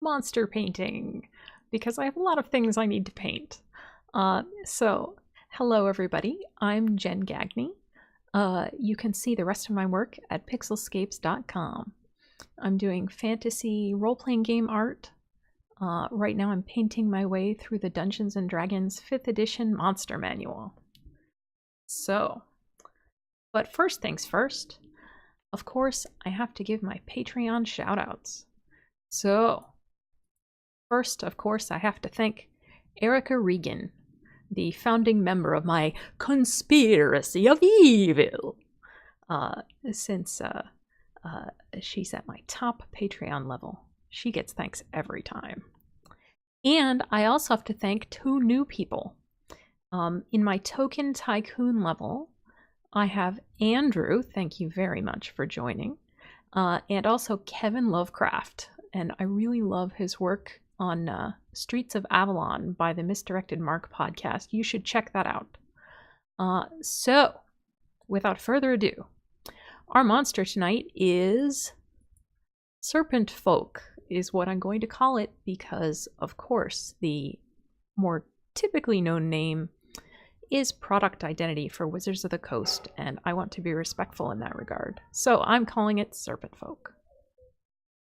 monster painting because I have a lot of things I need to paint. So, hello everybody, I'm Jen Gagney. You can see the rest of my work at Pixelscapes.com. I'm doing fantasy role-playing game art. Right now I'm painting my way through the Dungeons & Dragons 5th edition monster manual. So, but first things first, of course, I have to give my Patreon shoutouts. So, first, of course, I have to thank Erica Regan, the founding member of my Conspiracy of Evil, since she's at my top Patreon level. She gets thanks every time. And I also have to thank two new people. In my Token Tycoon level, I have Andrew, thank you very much for joining, and also Kevin Lovecraft. And I really love his work on Streets of Avalon by the Misdirected Mark podcast. You should check that out. So, without further ado, our monster tonight is Serpentfolk, is what I'm going to call it because, of course, the more typically known name is product identity for Wizards of the Coast, and I want to be respectful in that regard. So I'm calling it Serpentfolk.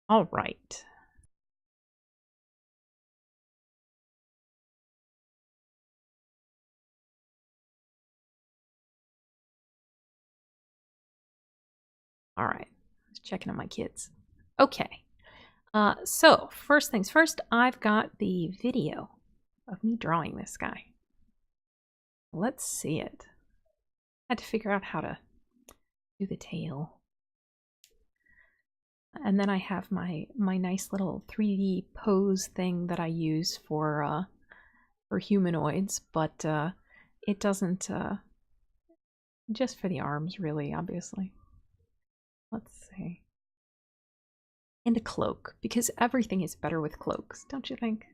All right. All right. Just checking on my kids. Okay. So first things first, I've got the video of me drawing this guy. Let's see it. I had to figure out how to do the tail. And then I have my nice little 3D pose thing that I use for humanoids, but it doesn't just for the arms, really, obviously. Let's see. And a cloak, because everything is better with cloaks, don't you think?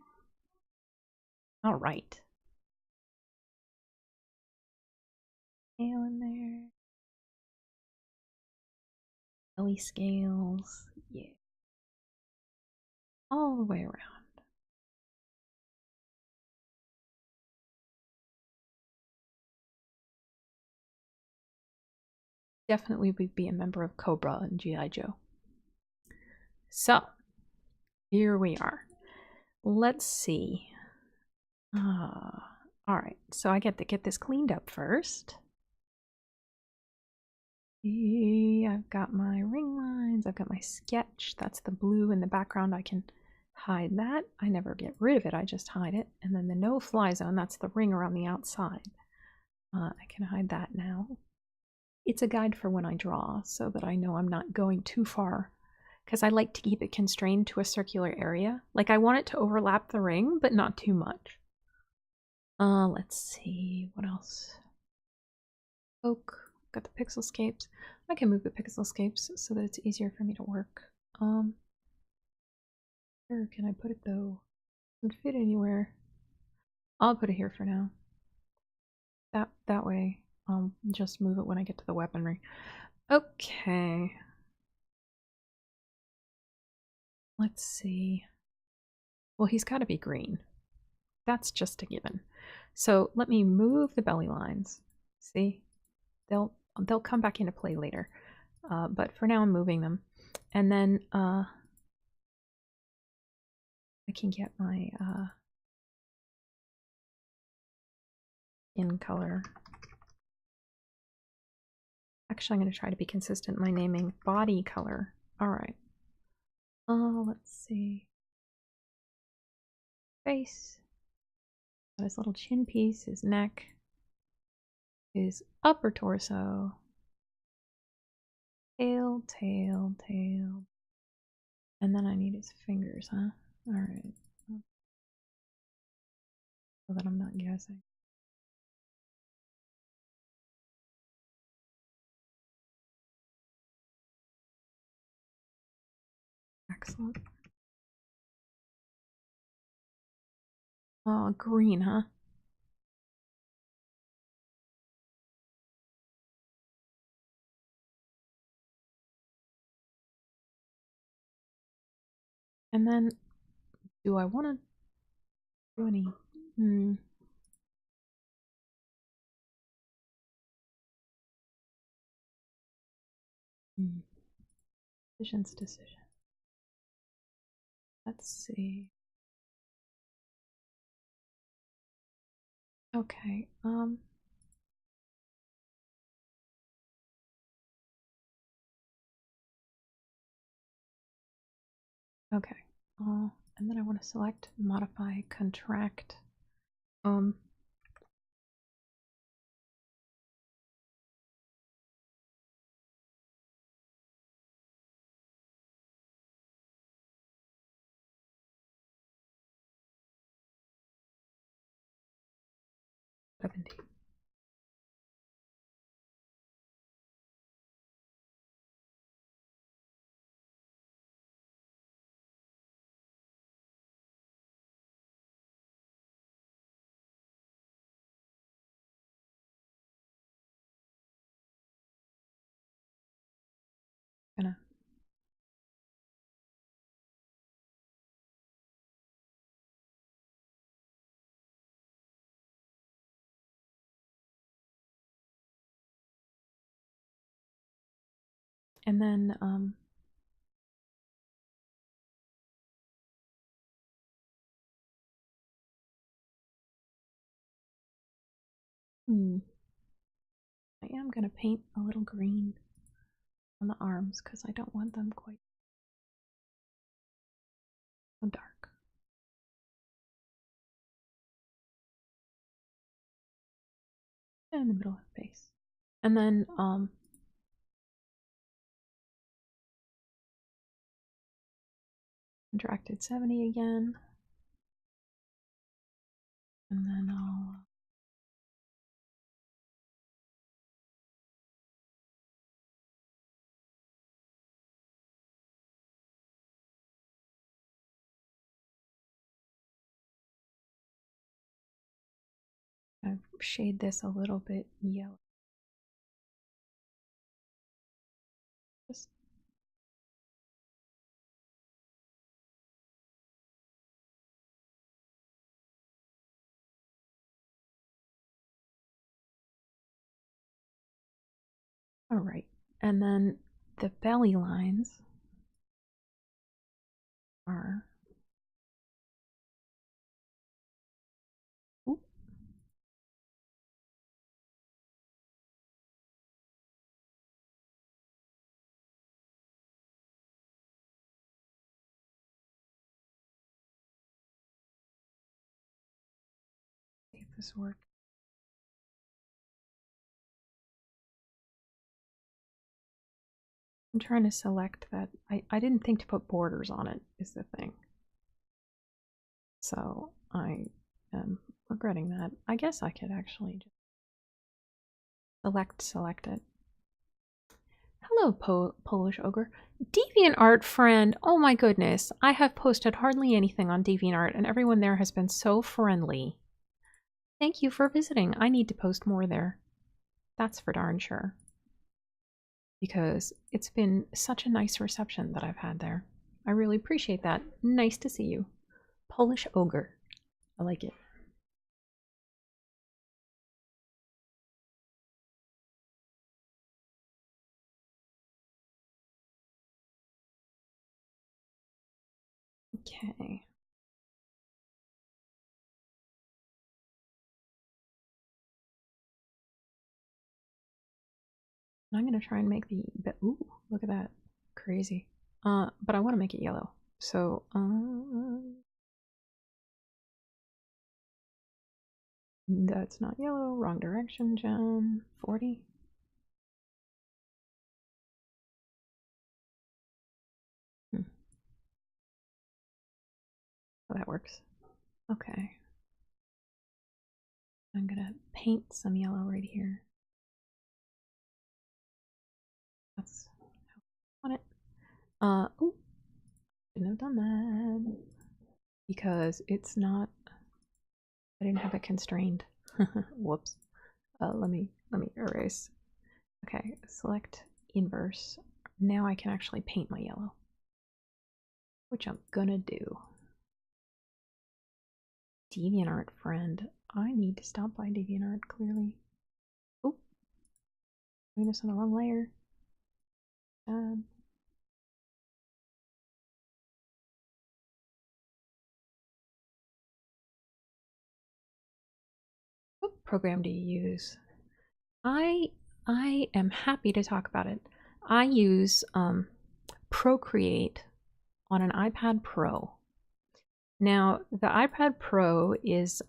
All right. Tail in there. Belly scales. Yeah. All the way around. Definitely would be a member of Cobra and G.I. Joe. So, here we are. Let's see. Alright, so I get to get this cleaned up first. I've got my ring lines, I've got my sketch. That's the blue in the background. I can hide that. I never get rid of it, I just hide it. And then the no-fly zone, that's the ring around the outside. I can hide that now. It's a guide for when I draw, so that I know I'm not going too far, because I like to keep it constrained to a circular area. Like, I want it to overlap the ring, but not too much. Let's see, what else? Oak, got the Pixelscapes. I can move the Pixelscapes so that it's easier for me to work. Where can I put it though? Doesn't fit anywhere. I'll put it here for now. That way, I'll just move it when I get to the weaponry. Okay. Let's see. Well, he's got to be green. That's just a given. So let me move the belly lines. See? They'll come back into play later. But for now I'm moving them. And then I can get my in color. Actually, I'm going to try to be consistent in my naming. Body color. Alright. Let's see. Face. Got his little chin piece, his neck, his upper torso. Tail, tail, tail. And then I need his fingers, huh? Alright. So that I'm not guessing. Excellent. Oh, green, huh? And then Do I want to do any? Decision. Let's see. Okay. Okay. And then I want to select modify contract. 70. Gonna. And then I am gonna paint a little green on the arms because I don't want them quite so dark. And in the middle of the face. And then contracted 70 again. And then I'll shade this a little bit yellow. Just all right. And then the belly lines are see if this works. I'm trying to select that. I didn't think to put borders on it, is the thing. So I am regretting that. I guess I could actually just select it. Hello, Polish Ogre. DeviantArt friend. Oh my goodness. I have posted hardly anything on DeviantArt and everyone there has been so friendly. Thank you for visiting. I need to post more there. That's for darn sure. Because it's been such a nice reception that I've had there. I really appreciate that. Nice to see you. Polish Ogre. I like it. Okay. I'm gonna try and make the ooh, look at that. Crazy. But I want to make it yellow. So that's not yellow. Wrong direction, Jen. 40. Oh, that works. Okay. I'm gonna paint some yellow right here. That's how I want it. Oh, shouldn't have done that because it's not. I didn't have it constrained. Whoops. Let me erase. Okay, select inverse. Now I can actually paint my yellow, which I'm gonna do. DeviantArt friend. I need to stop by DeviantArt, clearly. Oh, doing this on the wrong layer. What program do you use? I am happy to talk about it. I use Procreate on an iPad Pro. Now, the iPad Pro is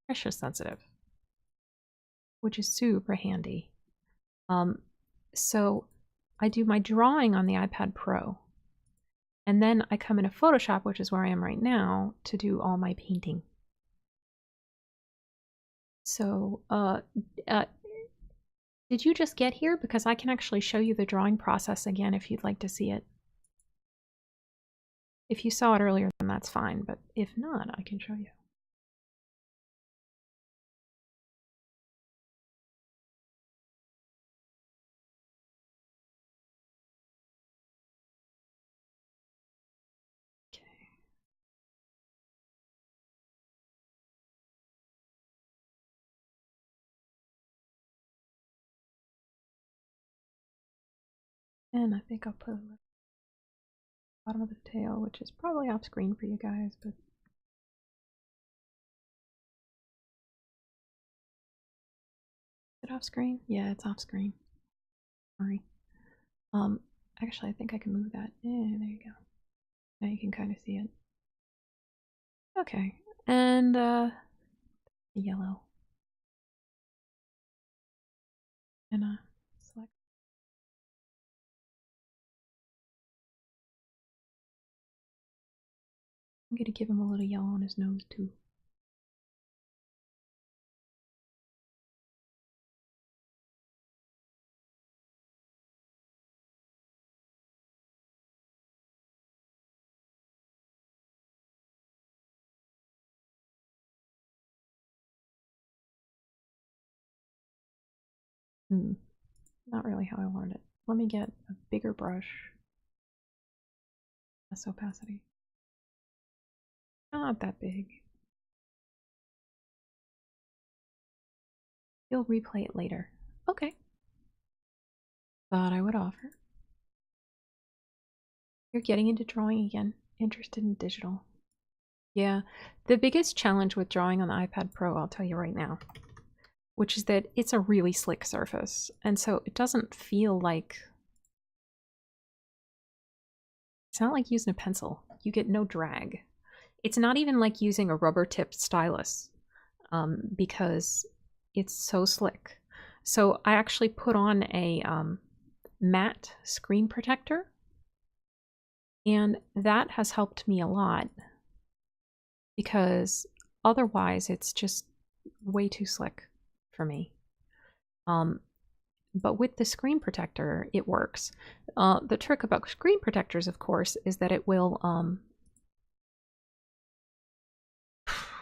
pressure sensitive, which is super handy. So I do my drawing on the iPad Pro, and then I come into Photoshop, which is where I am right now, to do all my painting. So, did you just get here? Because I can actually show you the drawing process again if you'd like to see it. If you saw it earlier, then that's fine, but if not, I can show you. Okay. And I think I'll put a little bottom of the tail, which is probably off screen for you guys, but is it off screen? Yeah, it's off screen. Sorry. Actually, I think I can move that. Yeah, there you go. Now you can kind of see it. Okay, and yellow. And select. I'm gonna give him a little yellow on his nose too. Not really how I wanted it. Let me get a bigger brush. Less opacity. Not that big. You'll replay it later. Okay. Thought I would offer. You're getting into drawing again. Interested in digital. Yeah. The biggest challenge with drawing on the iPad Pro, I'll tell you right now, which is that it's a really slick surface. And so it doesn't feel like... It's not like using a pencil. You get no drag. It's not even like using a rubber-tipped stylus because it's so slick. So I actually put on a matte screen protector, and that has helped me a lot because otherwise it's just way too slick for me. But with the screen protector, it works. The trick about screen protectors, of course, is that it will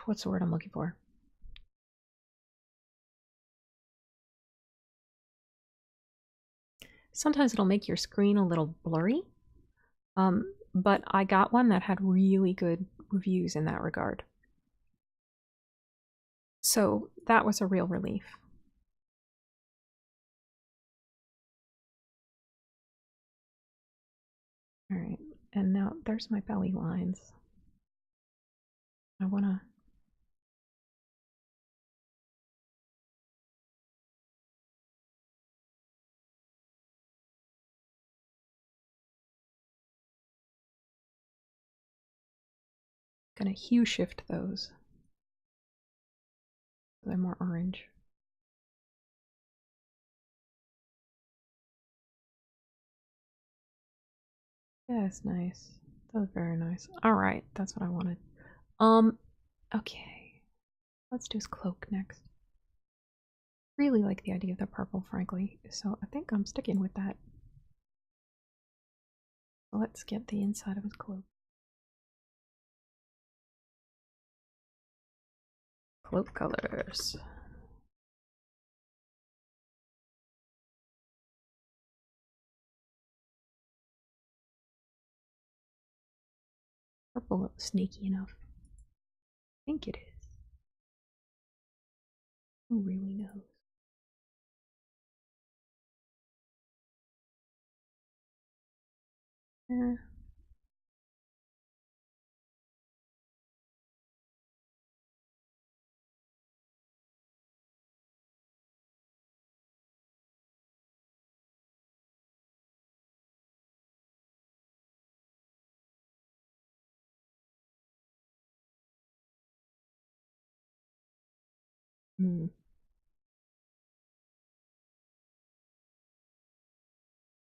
what's the word I'm looking for? Sometimes it'll make your screen a little blurry, but I got one that had really good reviews in that regard. So that was a real relief. All right, and now there's my belly lines. I want to... Gonna hue shift those. They're more orange. Yeah, it's nice. That was very nice. All right, that's what I wanted. Okay. Let's do his cloak next. Really like the idea of the purple, frankly, so I think I'm sticking with that. Let's get the inside of his cloak. Cloak colors. Purple looks sneaky enough. think it is. Who really knows? Eh. Hmm.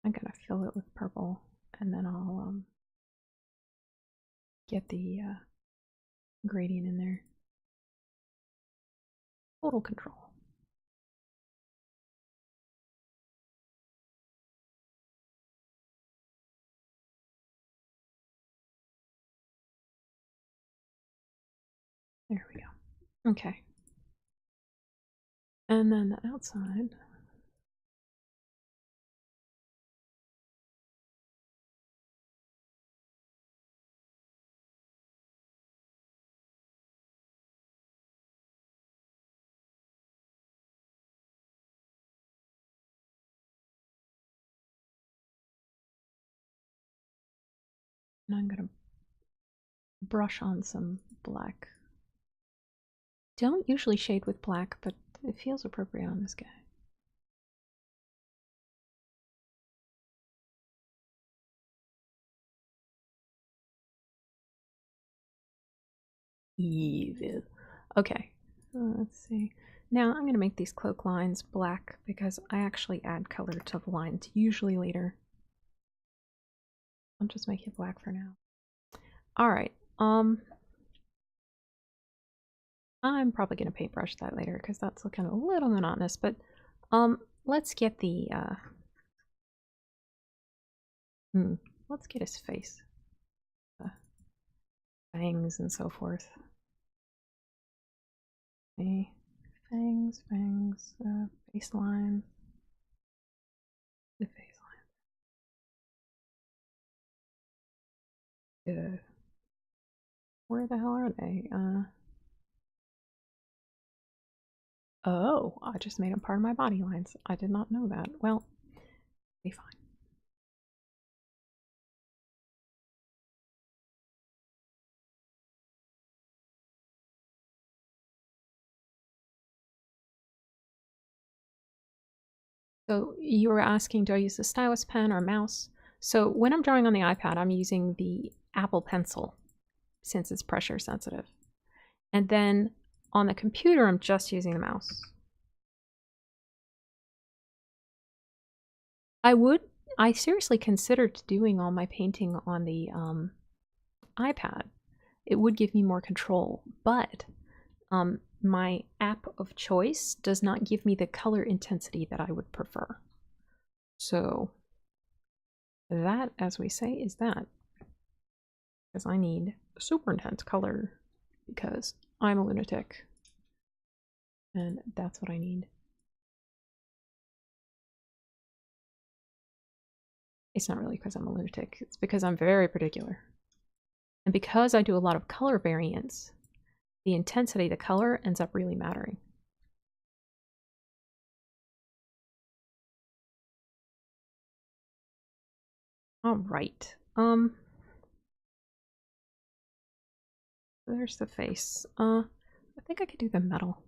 I'm gonna fill it with purple, and then I'll get the gradient in there. Total control. There we go. Okay. And then the outside. And I'm gonna brush on some black. Don't usually shade with black, but it feels appropriate on this guy. Evil. Okay, let's see. Now I'm going to make these cloak lines black because I actually add color to the lines usually later. I'll just make it black for now. Alright, I'm probably going to paintbrush that later because that's looking a little monotonous, but let's get the let's get his face. Fangs and so forth. Okay. Fangs, baseline. The baseline. Where the hell are they? Oh, I just made them part of my body lines. I did not know that. Well, be fine. So you were asking, do I use the stylus pen or mouse? So when I'm drawing on the iPad, I'm using the Apple Pencil since it's pressure sensitive. And then on the computer, I'm just using the mouse. I seriously considered doing all my painting on the iPad. It would give me more control, but my app of choice does not give me the color intensity that I would prefer. So that, as we say, is that. Because I need super intense color because I'm a lunatic. And that's what I need. It's not really because I'm a lunatic. It's because I'm very particular. And because I do a lot of color variants, the intensity of the color ends up really mattering. All right. There's the face. I think I could do the metal.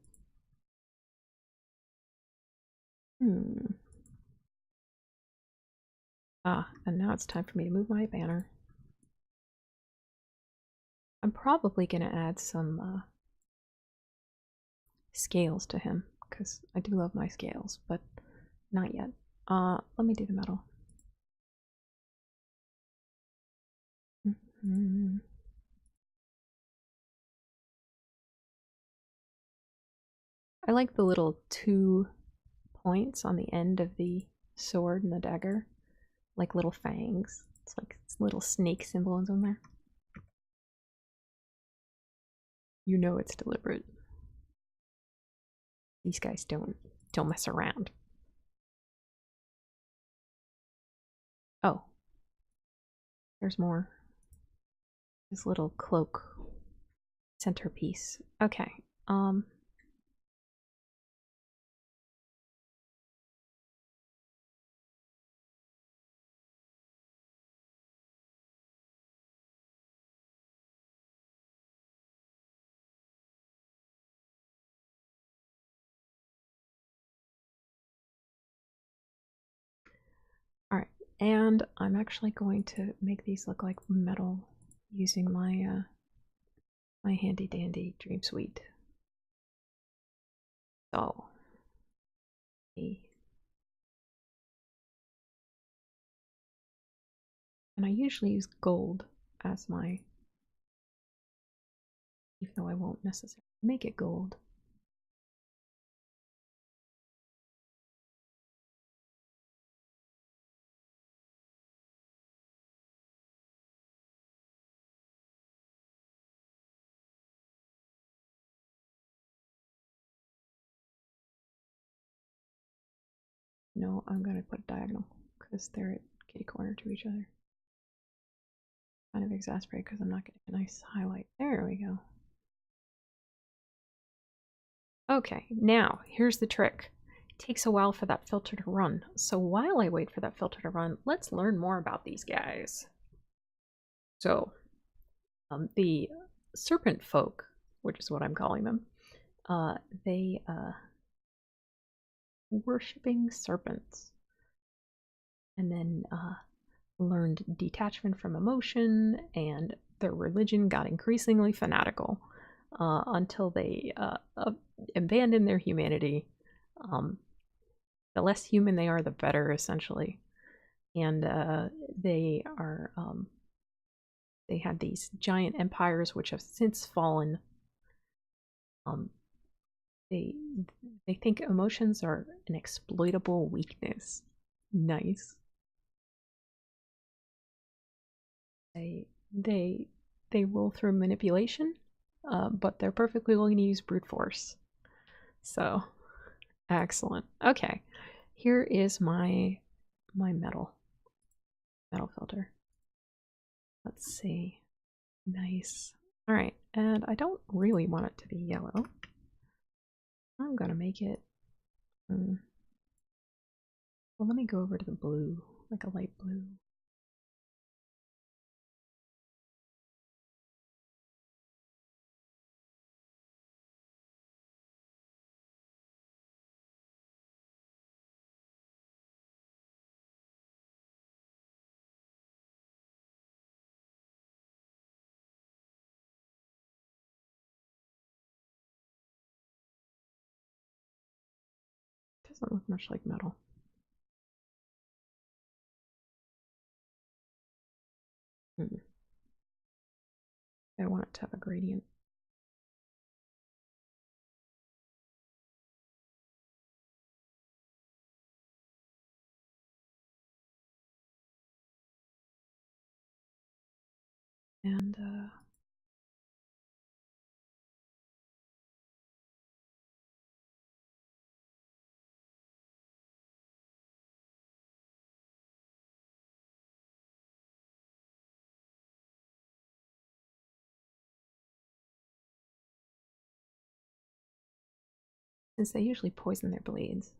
And now it's time for me to move my banner. I'm probably going to add some scales to him, because I do love my scales, but not yet. Let me do the metal. I like the little 2 points on the end of the sword and the dagger, like little fangs. It's like little snake symbols on there. You know it's deliberate. These guys don't mess around. Oh, there's more. This little cloak centerpiece. Okay. All right, and I'm actually going to make these look like metal using my my handy dandy Dream Suite. So, and I usually use gold as my, even though I won't necessarily make it gold. No, I'm going to put a diagonal because they're at kitty corner to each other. Kind of exasperated because I'm not getting a nice highlight. There we go. Okay, now here's the trick. It takes a while for that filter to run. So while I wait for that filter to run, let's learn more about these guys. So the Serpentfolk, which is what I'm calling them, they worshipping serpents, and then learned detachment from emotion, and their religion got increasingly fanatical until they abandoned their humanity. The less human they are, the better, essentially. And they are they had these giant empires which have since fallen. They think emotions are an exploitable weakness. Nice. They rule through manipulation, but they're perfectly willing to use brute force. So, excellent. Okay, here is my metal filter. Let's see. Nice. All right, and I don't really want it to be yellow. I'm gonna make it. Well, let me go over to the blue, like a light blue. Doesn't look much like metal. I want it to have a gradient. And since they usually poison their blades,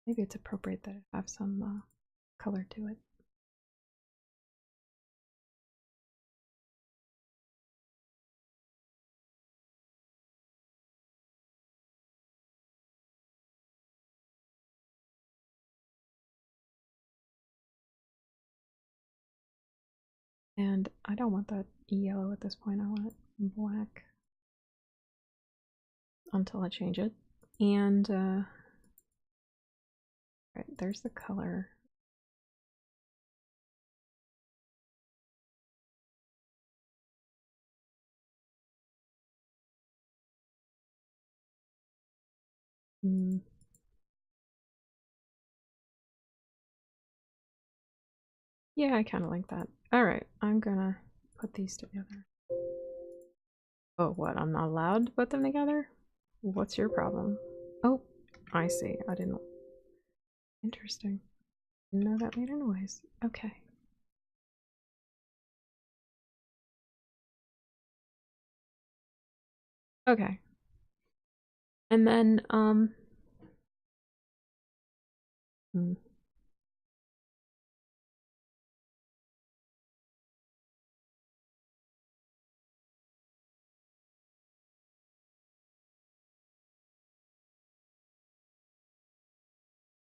maybe it's appropriate that it have some color to it. And I don't want that yellow at this point, I want it black until I change it. And right, there's the color. Yeah, I kind of like that. All right, I'm gonna put these together. Oh, what? I'm not allowed to put them together? What's your problem? Oh, I see. I didn't. Interesting. Didn't know that made a noise. Okay. Okay. And then, hmm.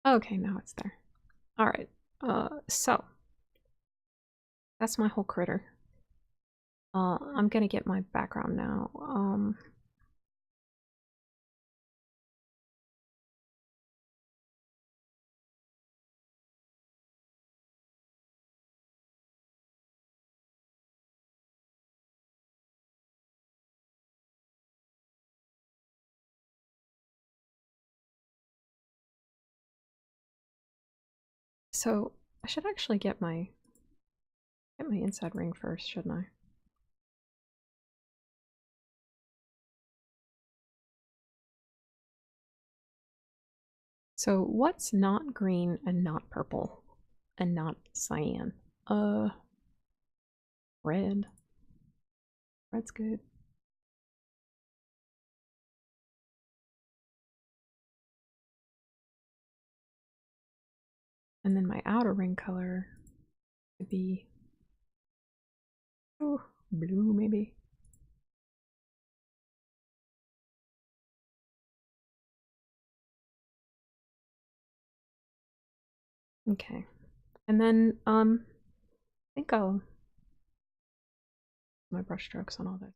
Okay, now it's there. All right. So that's my whole critter. I'm gonna get my background now. So I should actually get my inside ring first, shouldn't I? So what's not green and not purple and not cyan? Red. Red's good. And then my outer ring color could be blue, maybe. Okay. And then I think I'll my brush strokes on all this.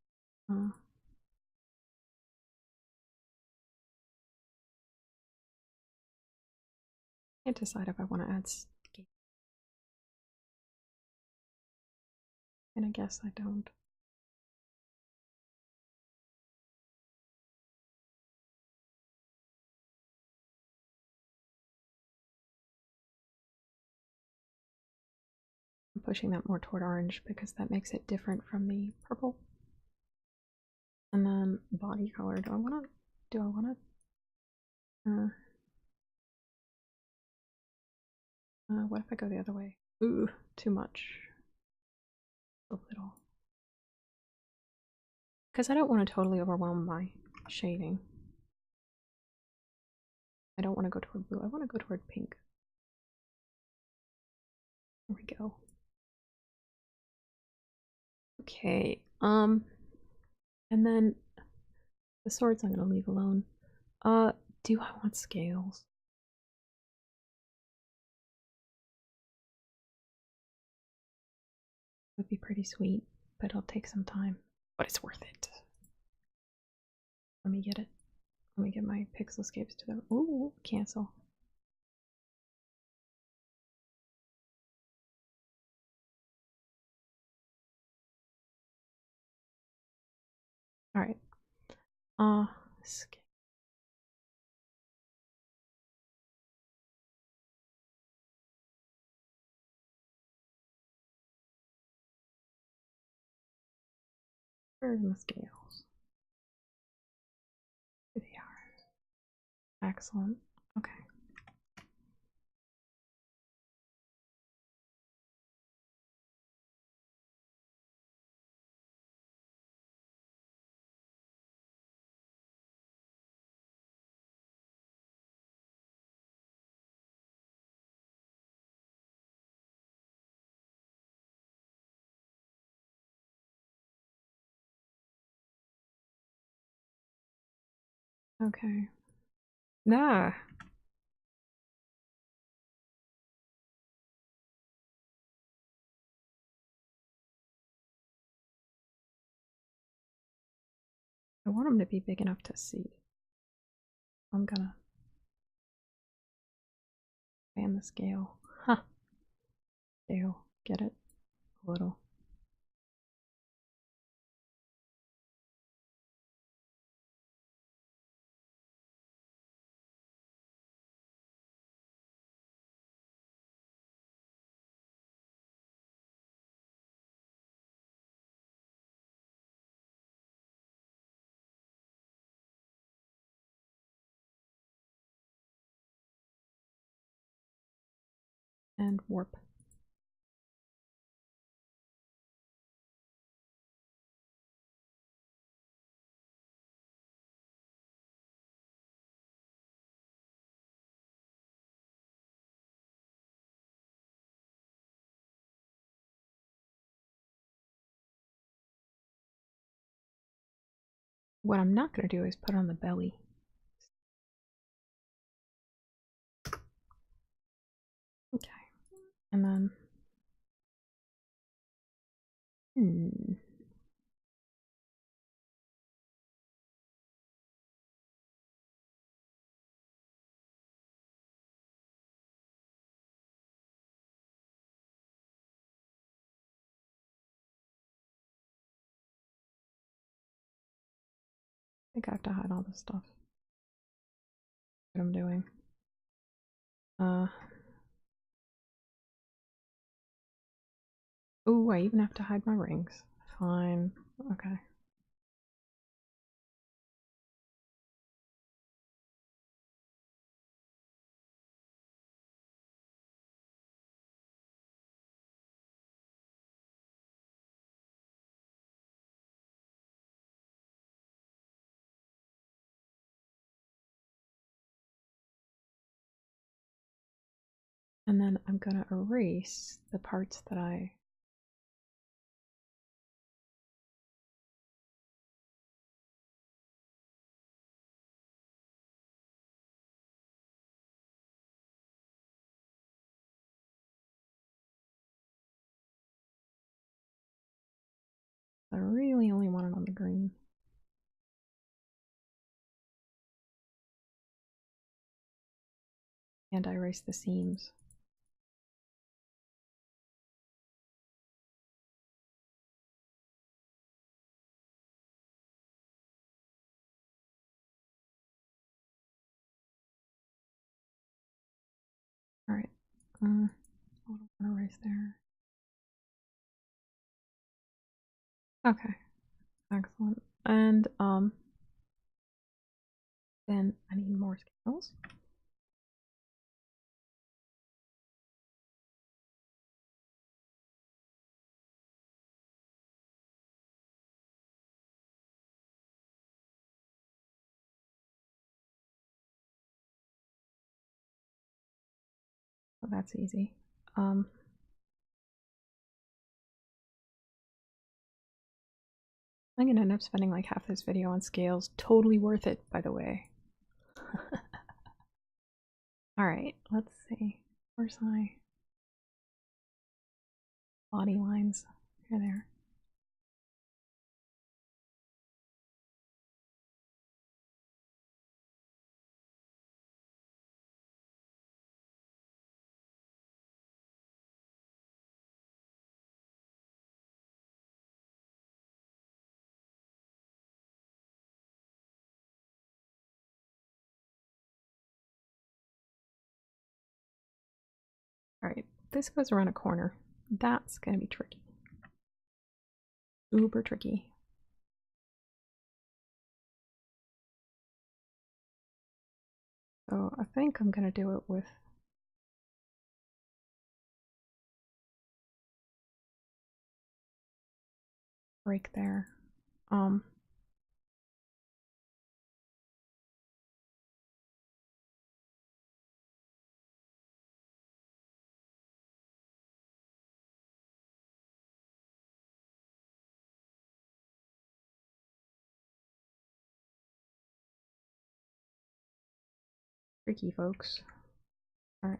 Can't decide if I want to add scape. And I guess I don't. I'm pushing that more toward orange because that makes it different from the purple. And then body color. Do I want to? What if I go the other way? Ooh, too much. A little. Because I don't want to totally overwhelm my shading. I don't want to go toward blue. I want to go toward pink. There we go. Okay. And then the swords I'm gonna leave alone. Do I want scales? Would be pretty sweet, but it'll take some time. But it's worth it. Let me get it. Let me get my Pixelscapes to them. Ooh, cancel. Alright. Scale. Where are my scales? Here they are. Excellent. Okay. Okay. Nah. I want them to be big enough to see. I'm gonna fan the scale. Huh. Scale. Get it? A little. And warp. What I'm not going to do is put on the belly. Okay. And then... I think I have to hide all this stuff. What I'm doing. Ooh, I even have to hide my rings. Fine. Okay. And then I'm gonna erase the parts that I really only wanted on the green. And I erase the seams. Alright. What do I want to erase there? Okay. Excellent. And then I need more scales. Oh, that's easy. I'm gonna end up spending like half this video on scales. Totally worth it, by the way. Alright, let's see. Where's my body lines? Here they are. Alright, this goes around a corner. That's gonna be tricky. Uber tricky. So I think I'm gonna do it with break there. Tricky, folks. Alright.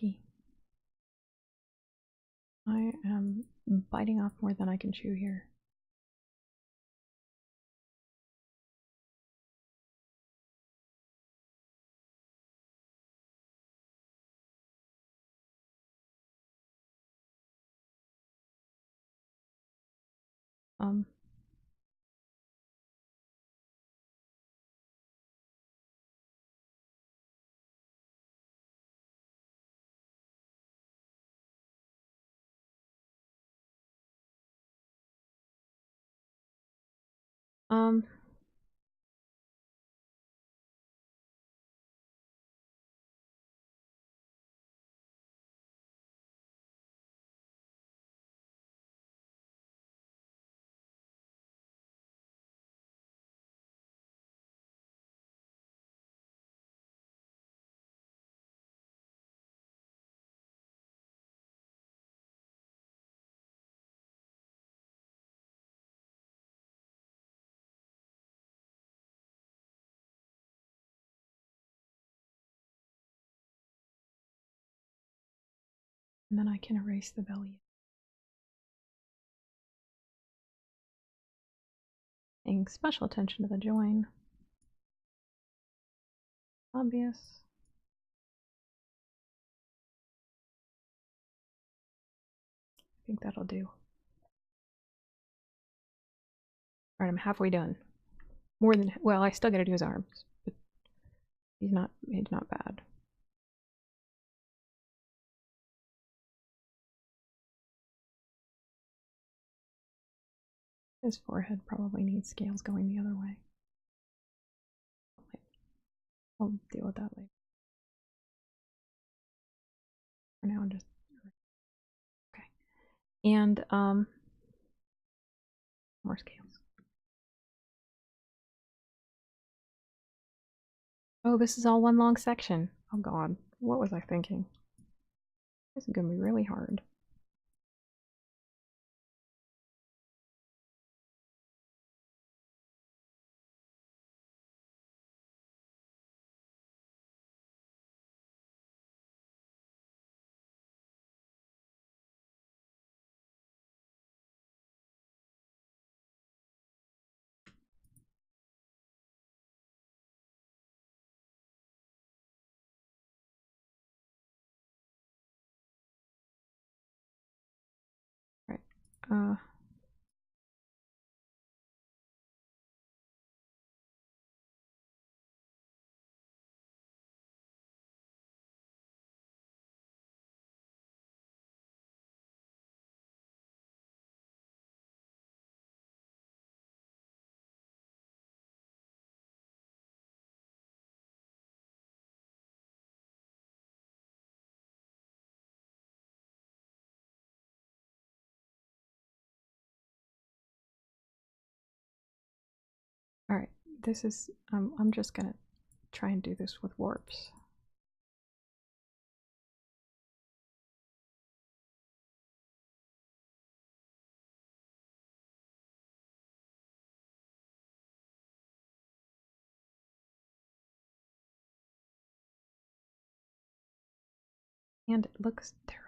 cookie. I am biting off more than I can chew here. Um, um, and then I can erase the belly. Paying special attention to the join. Obvious. I think that'll do. Alright, I'm halfway done. More than, well, I still gotta do his arms, but he's not bad. His forehead probably needs scales going the other way. I'll deal with that later. For now, I'm just okay. And more scales. Oh, this is all one long section. Oh god, what was I thinking? This is gonna be really hard. Right. Alright, this is, I'm just gonna try and do this with warps. And it looks terrible.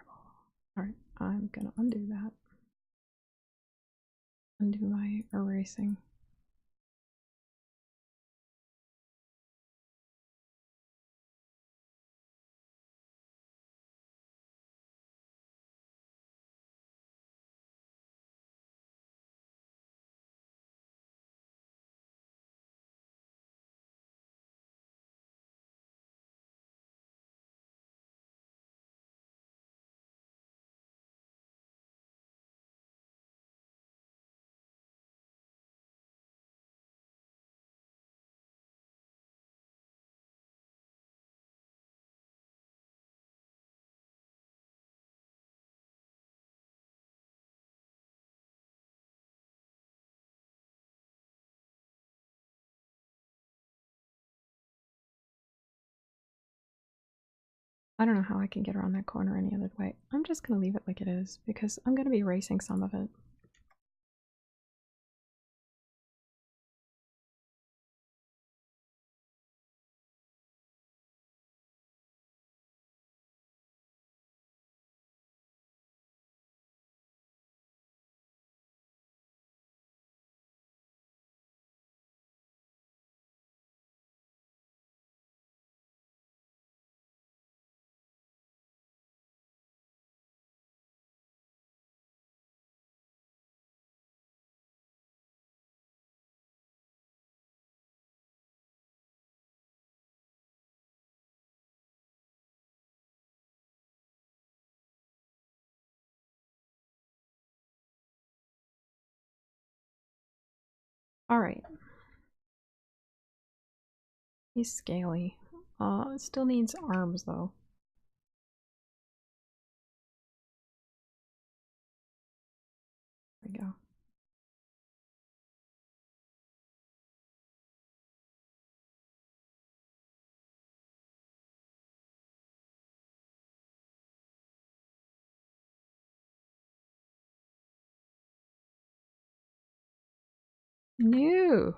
Alright, I'm gonna undo that. Undo my erasing. I don't know how I can get around that corner any other way. I'm just gonna leave it like it is because I'm gonna be erasing some of it. Alright. He's scaly. It still needs arms though. There we go. No.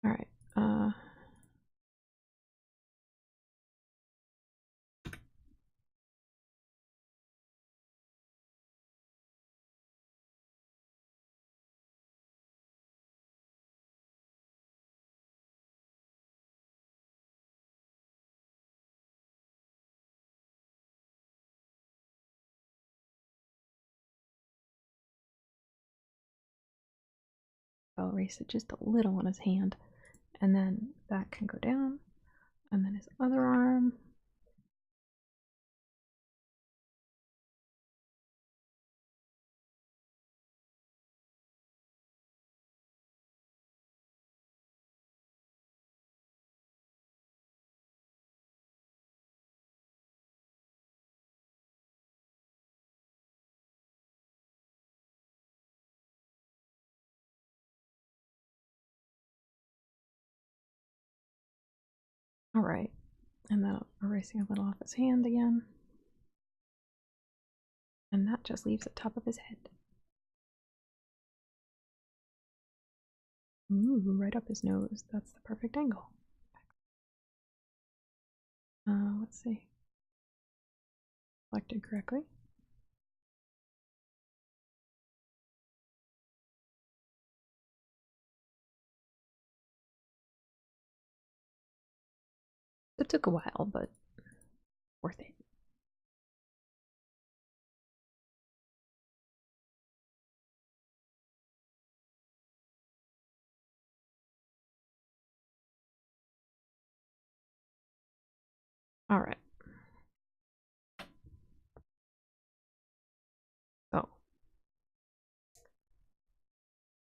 Alright. I'll erase it just a little on his hand. And then that can go down. And then his other arm. Alright. And then erasing a little off his hand again. And that just leaves the top of his head. Ooh, right up his nose. That's the perfect angle. Let's see. Selected correctly. It took a while, but worth it. Alright. So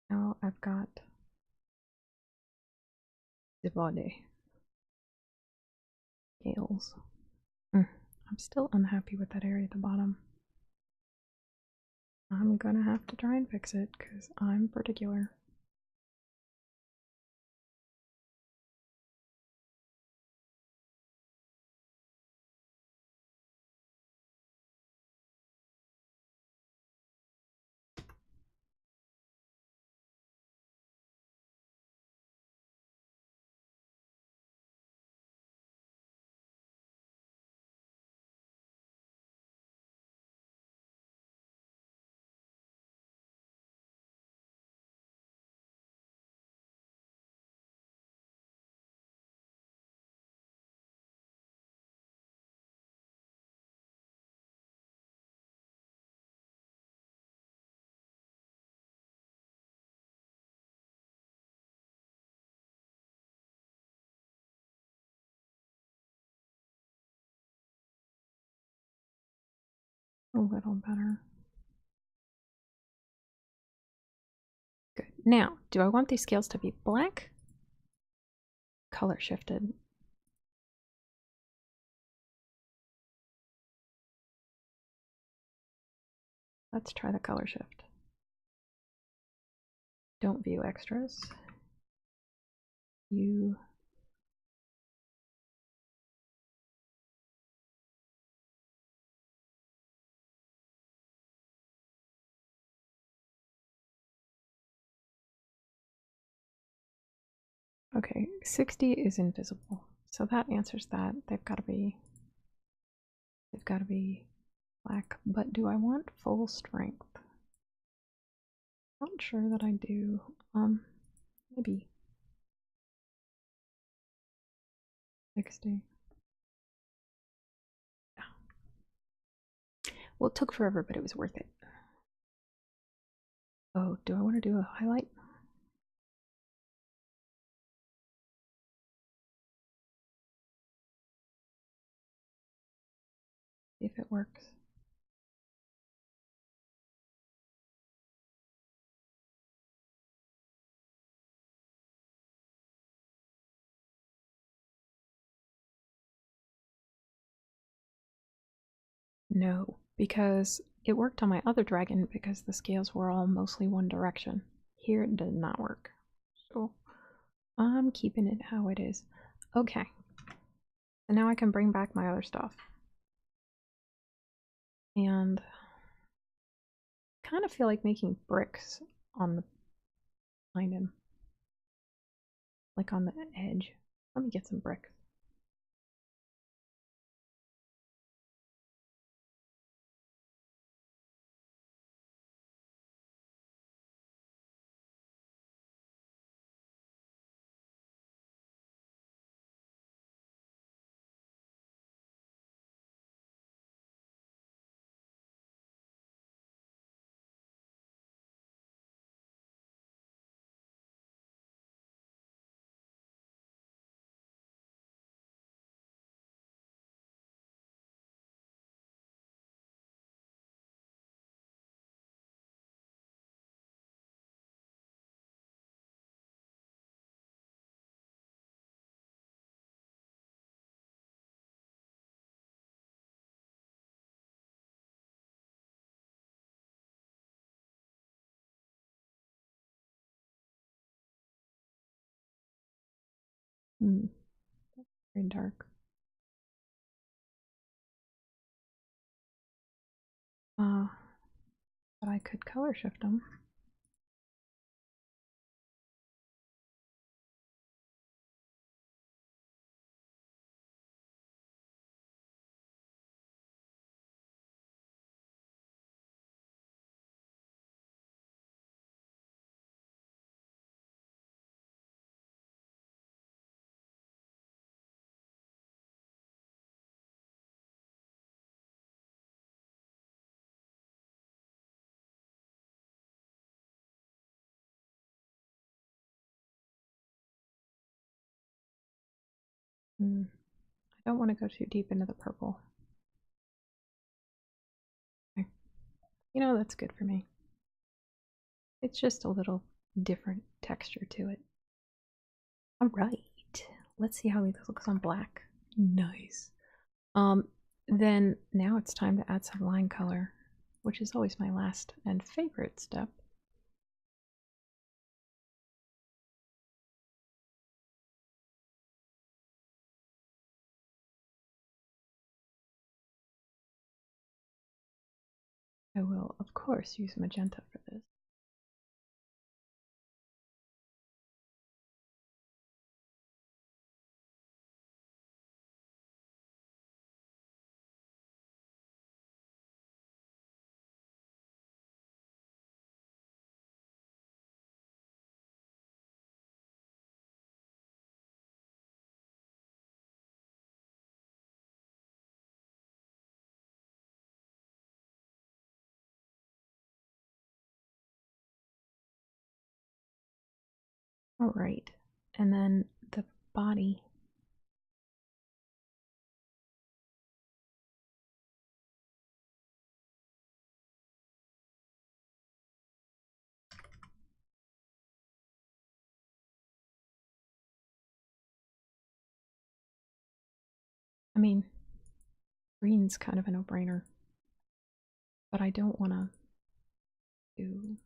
now I've got the body. Scales. I'm still unhappy with that area at the bottom. I'm gonna have to try and fix it because I'm particular. A little better. Good. Now, do I want these scales to be black? Color shifted. Let's try the color shift. Don't view extras. You okay, 60 is invisible. So that answers that. They've gotta be black. But do I want full strength? Not sure that I do. Maybe 60. Well, it took forever, but it was worth it. Oh, do I want to do a highlight? See if it works. No, because it worked on my other dragon because the scales were all mostly one direction. Here it did not work. So I'm keeping it how it is. Okay. So now I can bring back my other stuff. And I kind of feel like making bricks on the behind him. Like on the edge. Let me get some bricks. Very dark. But I could color shift them. I don't want to go too deep into the purple. Okay. You know, that's good for me. It's just a little different texture to it. Alright, let's see how this looks on black. Nice. Then now it's time to add some line color, which is always my last and favorite step. I will, of course, use magenta for this. Alright, and then the body. I mean, green's kind of a no-brainer, but I don't want to do...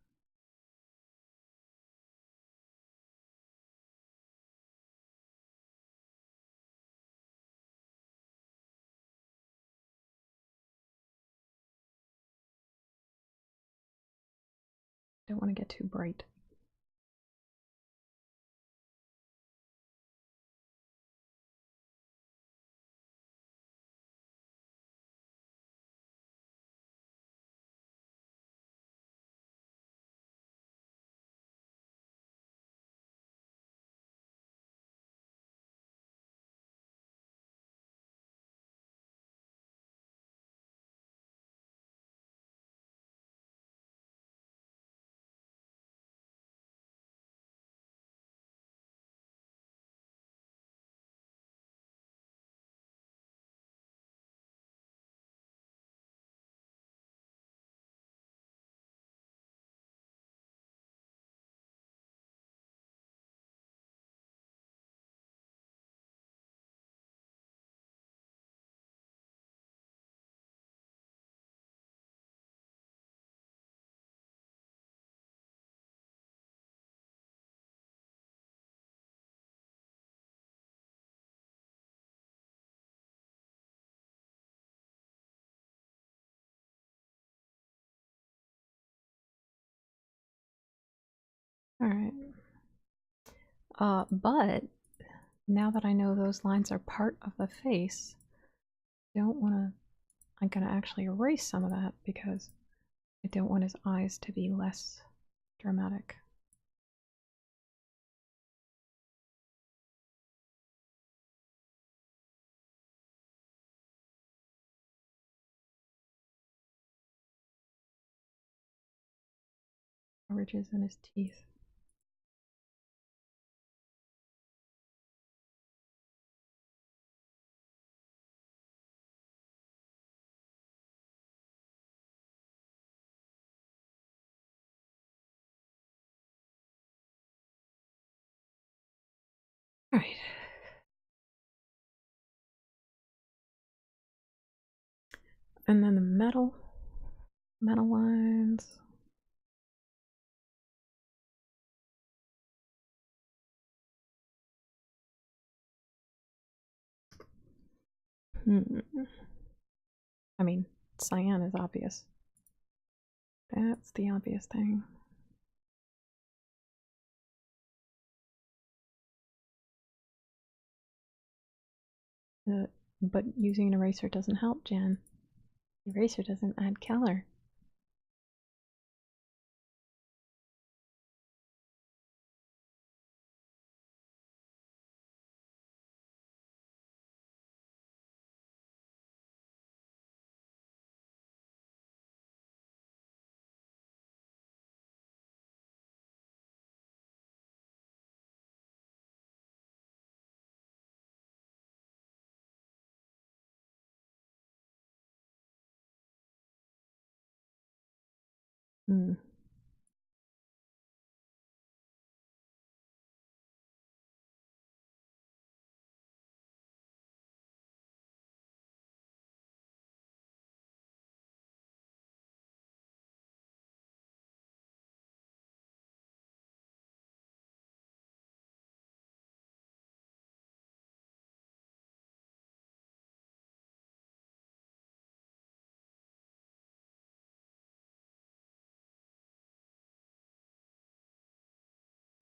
don't want to get too bright. All right. But now that I know those lines are part of the face, I'm gonna actually erase some of that because I don't want his eyes to be less dramatic. Ridges in his teeth. All right. And then the metal lines. I mean, cyan is obvious. That's the obvious thing. But using an eraser doesn't help, Jen. The eraser doesn't add color.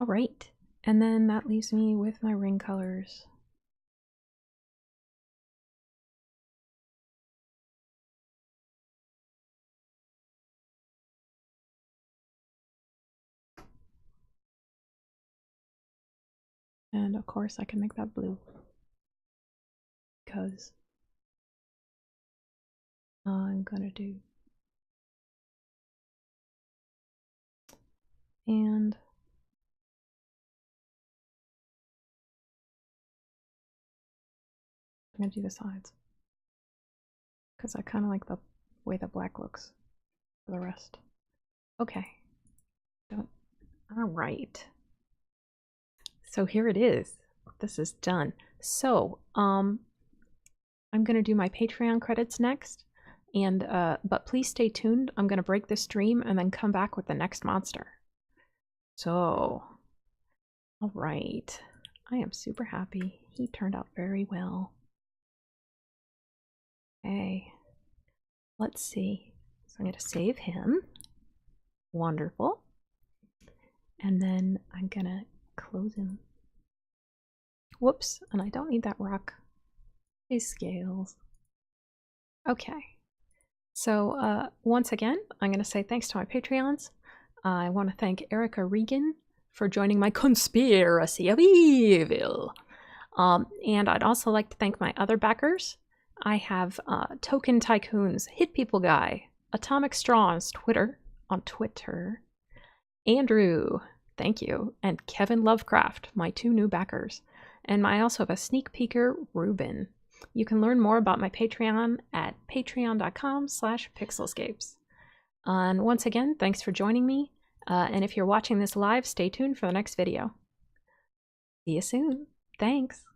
All right, and then that leaves me with my ring colors. And of course I can make that blue because I'm gonna do, and I'm gonna do the sides because I kind of like the way the black looks for the rest. Okay. All right. So here it is. This is done. So I'm gonna do my Patreon credits next, and but please stay tuned. I'm gonna break this stream and then come back with the next monster. So, all right. I am super happy. He turned out very well. Okay. Let's see. So I'm gonna save him. Wonderful. And then I'm gonna close him. Whoops, and I don't need that rock. His scales. Okay. So once again, I'm going to say thanks to my Patreons. I want to thank Erica Regan for joining my conspiracy of evil. And I'd also like to thank my other backers. I have Token Tycoons, Hit People Guy, Atomic Straws, on Twitter, Andrew, thank you, and Kevin Lovecraft, my 2 new backers. And I also have a sneak peeker, Ruben. You can learn more about my Patreon at patreon.com/pixelscapes. And once again, thanks for joining me. And if you're watching this live, stay tuned for the next video. See you soon. Thanks.